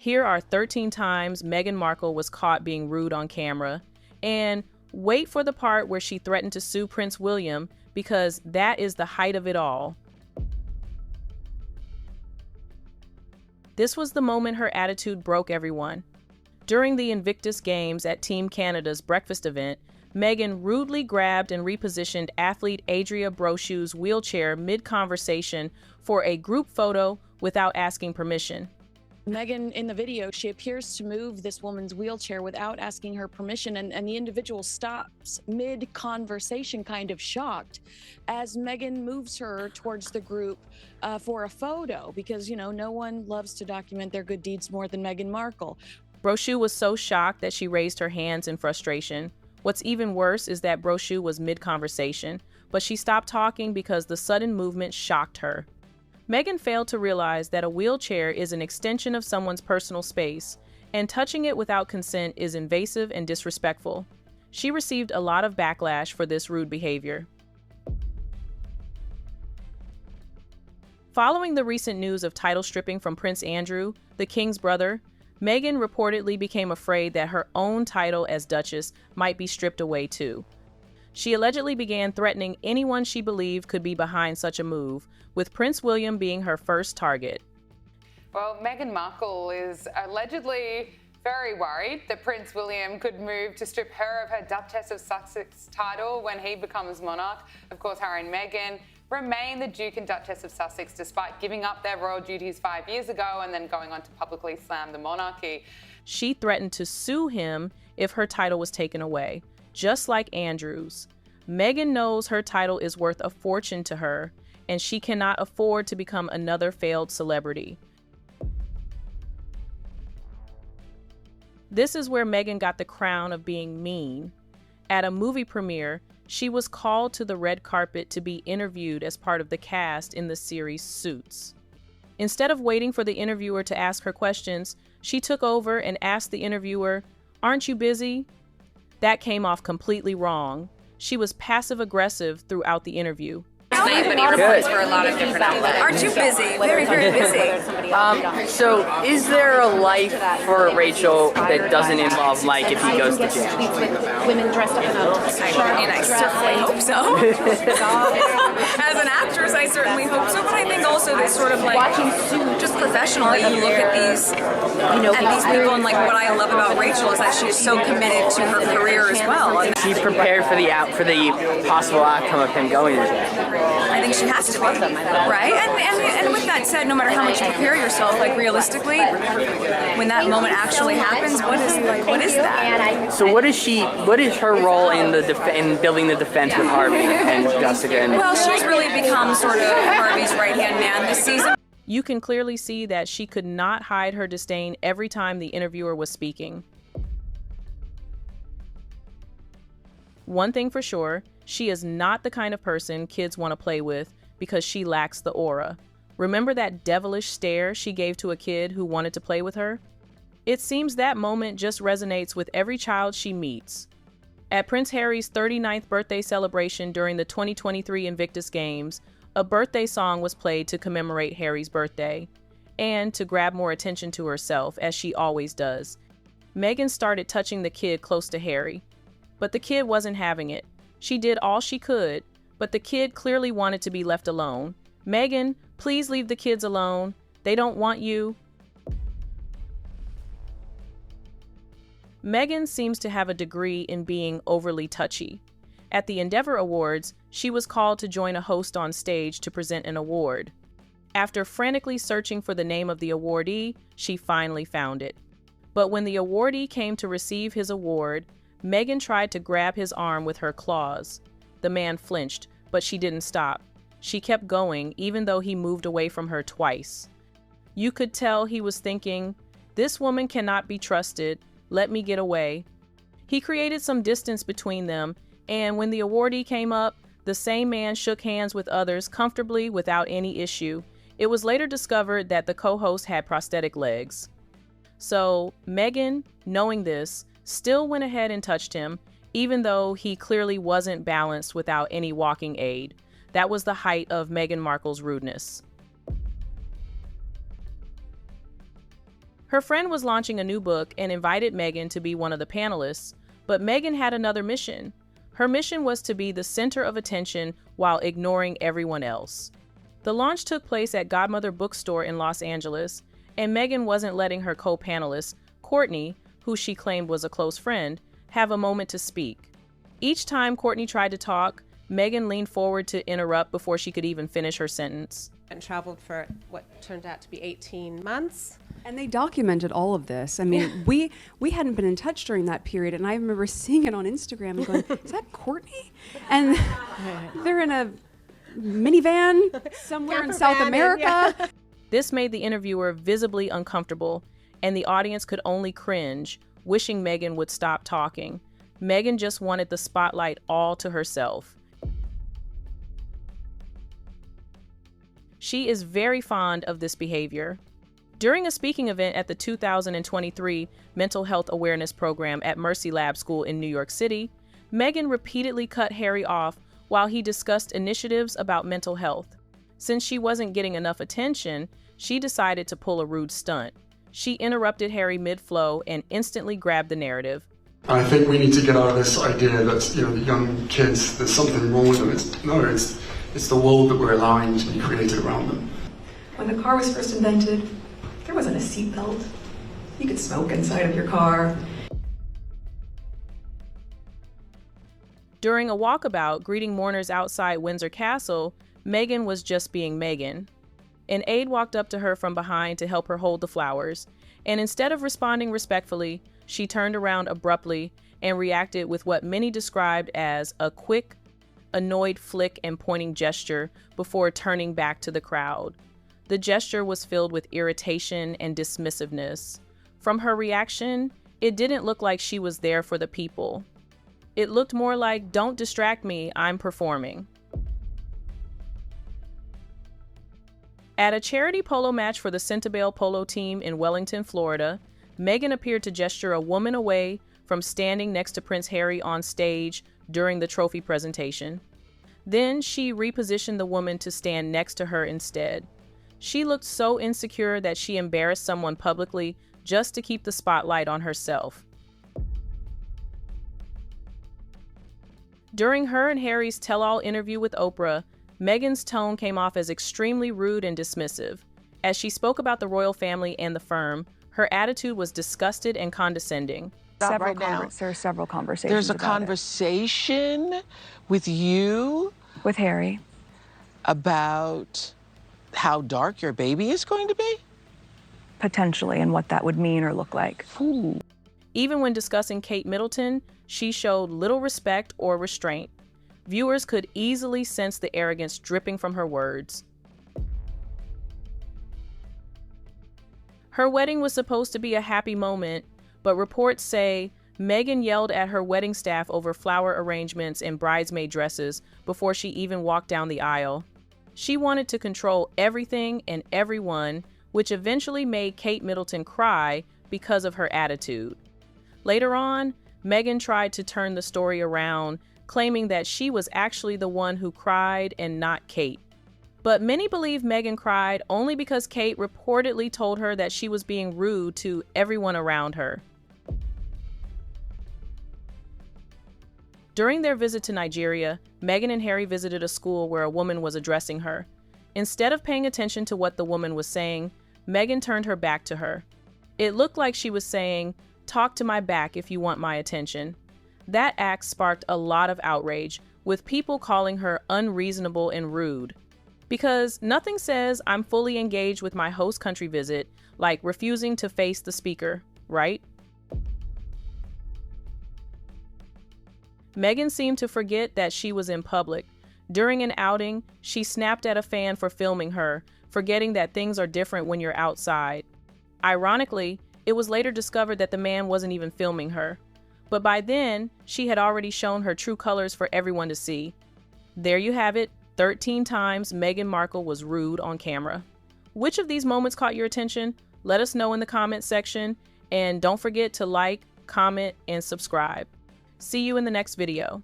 Here are 13 times Meghan Markle was caught being rude on camera. And wait for the part where she threatened to sue Prince William, because that is the height of it all. This was the moment her attitude broke everyone. During the Invictus Games at Team Canada's breakfast event, Meghan rudely grabbed and repositioned athlete Adria Brochu's wheelchair mid-conversation for a group photo without asking permission. Meghan, in the video, she appears to move this woman's wheelchair without asking her permission, and the individual stops mid-conversation, kind of shocked, as Meghan moves her towards the group for a photo, because, you know, no one loves to document their good deeds more than Meghan Markle. Brochu was so shocked that she raised her hands in frustration. What's even worse is that Brochu was mid-conversation, but she stopped talking because the sudden movement shocked her. Meghan failed to realize that a wheelchair is an extension of someone's personal space, and touching it without consent is invasive and disrespectful. She received a lot of backlash for this rude behavior. Following the recent news of title stripping from Prince Andrew, the king's brother, Meghan reportedly became afraid that her own title as Duchess might be stripped away too. She allegedly began threatening anyone she believed could be behind such a move, with Prince William being her first target. Well, Meghan Markle is allegedly very worried that Prince William could move to strip her of her Duchess of Sussex title when he becomes monarch. Of course, Harry and Meghan remain the Duke and Duchess of Sussex despite giving up their royal duties 5 years ago and then going on to publicly slam the monarchy. She threatened to sue him if her title was taken away, just like Andrew's. Meghan knows her title is worth a fortune to her, and she cannot afford to become another failed celebrity. This is where Meghan got the crown of being mean. At a movie premiere, she was called to the red carpet to be interviewed as part of the cast in the series Suits. Instead of waiting for the interviewer to ask her questions, she took over and asked the interviewer, "Aren't you busy?" That came off completely wrong. She was passive-aggressive throughout the interview. But he reports for a lot of different outlets. Aren't you busy? Very, very busy. So is there a life for Rachel that doesn't involve Mike if he goes to jail? Women dressed up in I mean, I certainly hope so. As an actress, I certainly hope so. But I think also that sort of like, just professionally, you look at these people, and like what I love about Rachel is that she's so committed to her career as well. And She's prepared for the possible outcome of him going to jail. I think she has to be, right? And with that said, no matter how much you prepare yourself, like realistically, when that moment actually happens, what is that? So what is her role in building the defense with Harvey and Jessica? Well, she's really become sort of Harvey's right-hand man this season. You can clearly see that she could not hide her disdain every time the interviewer was speaking. One thing for sure, she is not the kind of person kids want to play with because she lacks the aura. Remember that devilish stare she gave to a kid who wanted to play with her? It seems that moment just resonates with every child she meets. At Prince Harry's 39th birthday celebration during the 2023 Invictus Games, a birthday song was played to commemorate Harry's birthday, and to grab more attention to herself, as she always does. Meghan started touching the kid close to Harry, but the kid wasn't having it. She did all she could, but the kid clearly wanted to be left alone. "Meghan, please leave the kids alone. They don't want you." Meghan seems to have a degree in being overly touchy. At the Endeavor Awards, she was called to join a host on stage to present an award. After frantically searching for the name of the awardee, she finally found it. But when the awardee came to receive his award, Meghan tried to grab his arm with her claws. The man flinched, but she didn't stop. She kept going, even though he moved away from her twice. You could tell he was thinking, "This woman cannot be trusted. Let me get away." He created some distance between them, and when the awardee came up, the same man shook hands with others comfortably without any issue. It was later discovered that the co-host had prosthetic legs. So Meghan, knowing this, still went ahead and touched him, even though he clearly wasn't balanced without any walking aid. That was the height of Meghan Markle's rudeness. Her friend was launching a new book and invited Meghan to be one of the panelists, but Meghan had another mission. Her mission was to be the center of attention while ignoring everyone else. The launch took place at Godmother Bookstore in Los Angeles, and Meghan wasn't letting her co-panelist, Courtney, who she claimed was a close friend, have a moment to speak. Each time Courtney tried to talk, Meghan leaned forward to interrupt before she could even finish her sentence. And traveled for what turned out to be 18 months. And they documented all of this. I mean, we hadn't been in touch during that period, and I remember seeing it on Instagram and going, is that Courtney? And they're in a minivan somewhere in South America. This made the interviewer visibly uncomfortable, and the audience could only cringe, wishing Meghan would stop talking. Meghan just wanted the spotlight all to herself. She is very fond of this behavior. During a speaking event at the 2023 Mental Health Awareness Program at Mercy Lab School in New York City, Meghan repeatedly cut Harry off while he discussed initiatives about mental health. Since she wasn't getting enough attention, she decided to pull a rude stunt. She interrupted Harry mid-flow and instantly grabbed the narrative. I think we need to get out of this idea that, the young kids, there's something wrong with them. It's the world that we're allowing to be created around them. When the car was first invented, there wasn't a seatbelt. You could smoke inside of your car. During a walkabout greeting mourners outside Windsor Castle, Meghan was just being Meghan. An aide walked up to her from behind to help her hold the flowers, and instead of responding respectfully, she turned around abruptly and reacted with what many described as a quick, annoyed flick and pointing gesture before turning back to the crowd. The gesture was filled with irritation and dismissiveness. From her reaction, it didn't look like she was there for the people. It looked more like, "Don't distract me, I'm performing." At a charity polo match for the Centabelle polo team in Wellington, Florida, Meghan appeared to gesture a woman away from standing next to Prince Harry on stage during the trophy presentation. Then she repositioned the woman to stand next to her instead. She looked so insecure that she embarrassed someone publicly just to keep the spotlight on herself. During her and Harry's tell-all interview with Oprah, Meghan's tone came off as extremely rude and dismissive. As she spoke about the royal family and the firm, her attitude was disgusted and condescending. There are several conversations. There's a conversation with you, with Harry, about how dark your baby is going to be? Potentially, and what that would mean or look like. Ooh. Even when discussing Kate Middleton, she showed little respect or restraint. Viewers could easily sense the arrogance dripping from her words. Her wedding was supposed to be a happy moment, but reports say Meghan yelled at her wedding staff over flower arrangements and bridesmaid dresses before she even walked down the aisle. She wanted to control everything and everyone, which eventually made Kate Middleton cry because of her attitude. Later on, Meghan tried to turn the story around, claiming that she was actually the one who cried and not Kate. But many believe Meghan cried only because Kate reportedly told her that she was being rude to everyone around her. During their visit to Nigeria, Meghan and Harry visited a school where a woman was addressing her. Instead of paying attention to what the woman was saying, Meghan turned her back to her. It looked like she was saying, "Talk to my back if you want my attention." That act sparked a lot of outrage, with people calling her unreasonable and rude. Because nothing says I'm fully engaged with my host country visit like refusing to face the speaker, right? Meghan seemed to forget that she was in public. During an outing, she snapped at a fan for filming her, forgetting that things are different when you're outside. Ironically, it was later discovered that the man wasn't even filming her. But by then, she had already shown her true colors for everyone to see. There you have it, 13 times Meghan Markle was rude on camera. Which of these moments caught your attention? Let us know in the comments section, and don't forget to like, comment, and subscribe. See you in the next video.